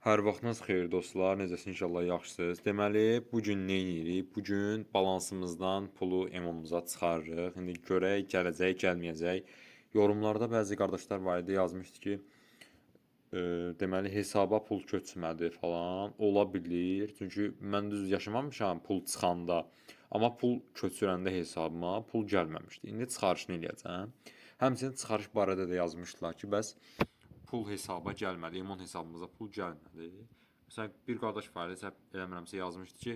Hər vaxtınız xeyir dostlar, necəsiniz inşallah yaxşısınız. Deməli, bu gün nə edirik? Bu gün balansımızdan pulu emonumuza çıxarırıq. İndi görək, gələcək, gəlməyəcək. Yorumlarda bəzi qardaşlar var idi, yazmışdı ki, deməli hesaba pul köçmədi falan. Ola bilir. Çünki mən düz yaşamamışam pul çıxanda. Amma pul köçürəndə hesabıma pul gəlməmişdi. İndi çıxarışını eləyəcəm. Həmçinin çıxarış barədə də yazmışdılar ki, bəs pul hesaba gəlmədi, Emon hesabımıza pul gəlmədi. Məsələn, bir qardaş var idi, səhv eləmirəmsə yazmışdı ki,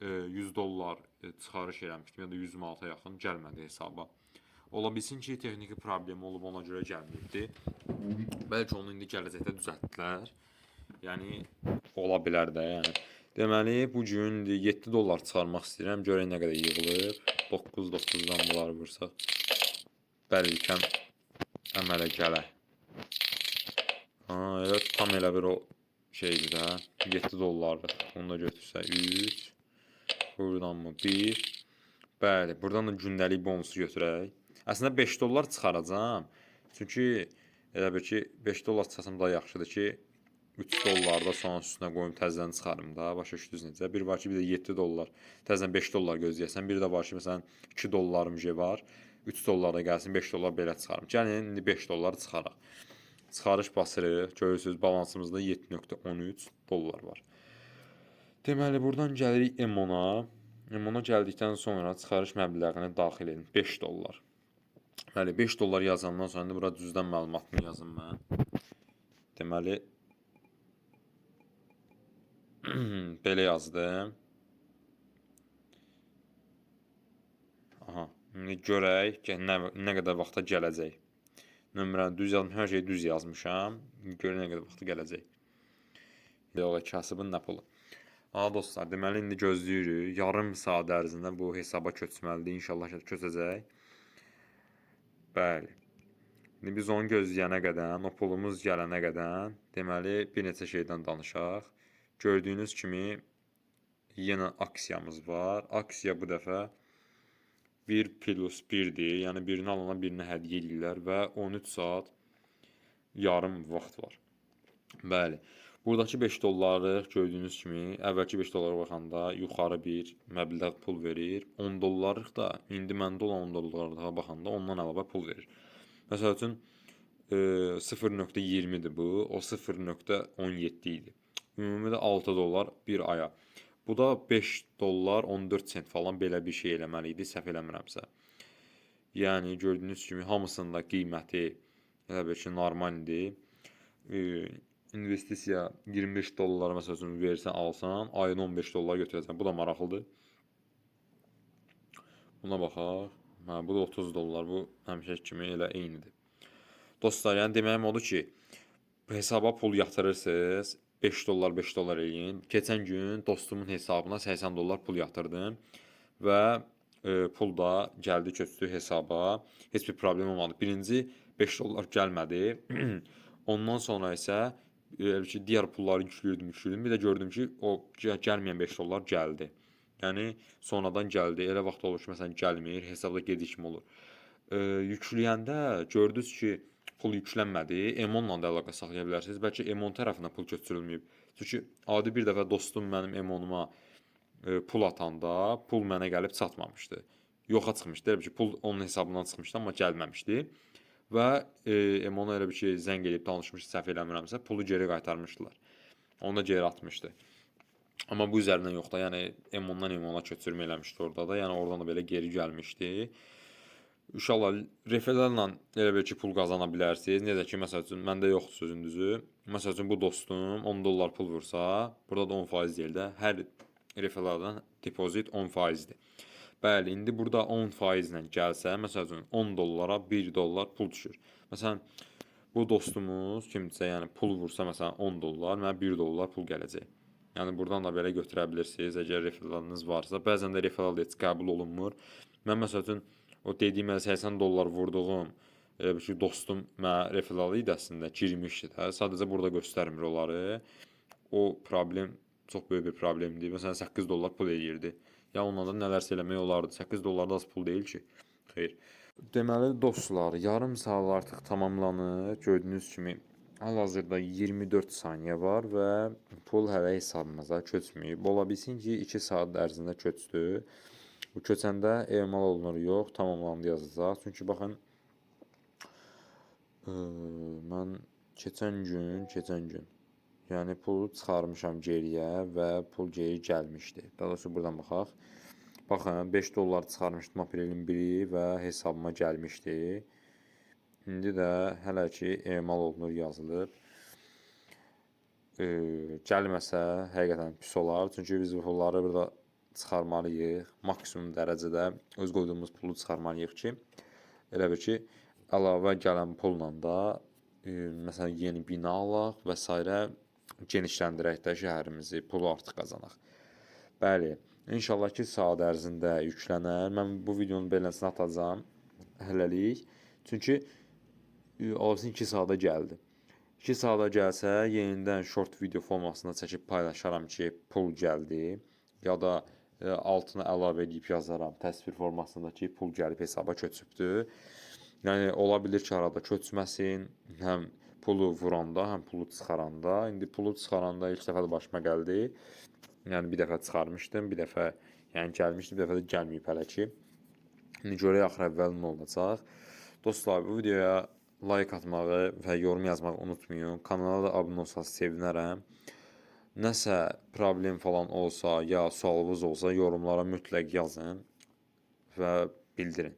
100 dollar çıxarış eləmişdim ya da 100 manata yaxın gəlmədi hesaba. Ola bilsin ki, texniki problem olub, ona görə gəlməyibdi. Bəlkə onu indi gələcəkdə düzəltdilər. Yəni ola bilər də, yəni. Deməli, bu gün 7 dollar çıxarmaq istəyirəm. Görək nə qədər yığılır. 9-9-dan bunları vursaq. Bəlkə əmələ gələr. Elə tam elə bir o şeydir də. 7 dollarlıq. Onu da götürsə 3. Buradan mı 1. Bəli, buradan da gündəlik bonusu götürək. Əslində 5 dollar çıxaracağam. Çünki elə bir ki 5 dollar çıxarsam daha yaxşıdır ki 3 dollar da sonra üstünə qoyum təzədən çıxarım da. Başa düşdünüz necə? Bir var ki bir də 7 dollar. Təzədən 5 dollar gözləyəsən. Bir də var ki məsələn 2 dollarım var. 3 dollar da gəlsin 5 dollar belə çıxarım. Gəlin indi 5 dollar çıxaraq. Çıxarış basırıq. Görürsünüz balansımızda 7.13 dollar var. Deməli buradan gəlirik Emona. Emona gəldikdən sonra çıxarış məbləğini daxil edin. 5 dollar. Bəli 5 dollar yazandan sonra indi bura düzdən məlumatını yazım mən. Deməli belə yazdım. Aha, indi görək ki, nə qədər vaxta gələcək. Nömrəni düz yazmışam, hər şeyi düz yazmışam. Görək nə qədər vaxta gələcək. Yola kasıbın nə pulu. Dostlar, deməli indi gözləyirik. Yarım saat ərzində bu hesaba köçməlidir. İnşallah köçəcək. Bəli. İndi biz onu gözləyənə qədər, o pulumuz gələnə qədər, deməli bir neçə şeydən danışaq. Gördüyünüz kimi yenə aksiyamız var. Aksiya bu dəfə 1+1-dir. Yəni birini alana birinə hədiyyə edirlər və 13 saat yarım vaxt var. Bəli. Buradakı 5 dollarlıq gördüyünüz kimi əvvəlki 5 dollara baxanda yuxarı bir məbləğ pul verir. 10 dollarlıq da indi məndə olan 10 dollarlığa baxanda ondan əlavə pul verir. Məsəl üçün 0.20-dir bu, o 0.17 idi. Ümumi də 6 dollar bir aya. Bu da 5 dollar 14 sent falan belə bir şey eləməli idi, səhv eləmirəmsə. Yəni gördüyünüz kimi hamısının da qiyməti elə bir ki normaldir. İnvestisiya 25 dollara məsəl üçün versən, alsan, ayın 15 dollar götürəcəksən. Bu da maraqlıdır. Buna baxaq. Bu da 30 dollar. Bu həmişə kimi elə eynidir. Dostlar, yəni deməyim odur ki, hesaba pul yatırırsınız, 5 dollar 5 dollar eləyin. Keçən gün dostumun hesabına 80 dollar pul yatırdım və pul da gəldi köçdü hesaba. Heç bir problem olmadı. Birinci 5 dollar gəlmədi. Ondan sonra isə digər pulları yüklüyordum. Bir də gördüm ki, o gəlməyən 5 dollar gəldi. Yəni sonradan gəldi. Elə vaxt olur ki, məsələn gəlmir, hesabda gecikmə olur. Yükləyəndə gördünüz ki, pul yüklənmədi. Emonla da əlaqə saxlaya bilərsiniz. Bəlkə Emon tərəfindən pul köçürülməyib. Çünki adi bir dəfə dostum mənim Emonuma pul atanda pul mənə gəlib çatmamışdı. Yoxa çıxmışdı. Elə bir ki, pul onun hesabından çıxmışdı, amma gəlməmişdi. Və Emona elə bir ki, zəng edib danışmış, səhv eləmirəmsə, pulu geri qaytarmışdılar. Onu da geri atmışdı. Amma bu üzərindən yox da, yəni Emondan Emona köçürmə eləmişdi orada da, yəni oradan da belə geri gəlmişdi. İnşallah referlərlə elə bir ki, pul qazana bilərsiniz. Necə ki, məsəl üçün, məndə yoxdur sözün düzü. Məsəl üçün, bu dostum 10 dollar pul vursa, burada da 10% deyil də, hər referlərdən depozit 10%-dir. Bəli, indi burada 10% ilə gəlsə, məsəl üçün 10 dollara 1 dollar pul düşür. Məsələn, bu dostumuz kimdirsə, yəni pul vursa məsələn 10 dollar, mənə 1 dollar pul gələcək. Yəni buradan da belə götürə bilirsiniz, əgər referalınız varsa. Bəzən də referal heç qəbul olunmur. Mən məsəl üçün o dediyim 80 dollar vurduğum dostum mənə referal idi əslində, girmişdi də. Sadəcə burada göstərmir onları. O problem çox böyük bir problemdir. Məsələn 8 dollar pul eləyirdi. Ya onunla da nələrsə eləmək olardı. 8 dollar da az pul deyil ki. Xeyr. Deməli dostlar, yarım saat artıq tamamlanır. Gördüyünüz kimi Hal-hazırda 24 saniyə var və pul hələ hesabımıza köçməyib. Ola bilsin ki, 2 saat ərzində köçdü. Bu köçəndə emal olunur yox, tamamlandı yazacaq. Çünki baxın, mən keçən gün, yəni pulu çıxarmışam geriyə və pul geri gəlmişdi. Daha doğrusu buradan baxaq. Baxın, 5 dollar çıxarmışdım aprelin 1-i və hesabıma gəlmişdi. İndi də hələ ki emal olunur yazılıb. Gəlməsə həqiqətən pis olar. Çünki biz bu pulları burada çıxarmalıyıq. Maksimum dərəcədə öz qoyduğumuz pulu çıxarmalıyıq ki, elə bil ki, əlavə gələn pulla da məsələn yeni bina alaq və s. genişləndirək də şəhərimizi, pulu artıq qazanaq. Bəli, inşallah ki, saat ərzində yüklənər. Mən bu videonun beləsini atacağam hələlik. Çünki olsun 2 saata gəldi. 2 saata gəlsə, yenidən short video formasında çəkib paylaşaram ki, pul gəldi. Ya da altına əlavə edib yazaram təsvir formasında ki, pul gəlib hesaba köçübdür. Yəni, ola bilir ki, arada köçməsin, həm pulu vuranda, həm pulu çıxaranda. İndi pulu çıxaranda ilk dəfə də başıma gəldi. Yəni, bir dəfə çıxarmışdım, bir dəfə gəlmişdi, bir dəfə də gəlməyib hələ ki. İndi görək axır əvvəl nə olacaq. Dostlar, bu videoya like atmağı və yorum yazmağı unutmayın. Kanala da abunə olsanız sevinərəm. Nəsə problem falan olsa, ya sualınız olsa yorumlara mütləq yazın və bildirin.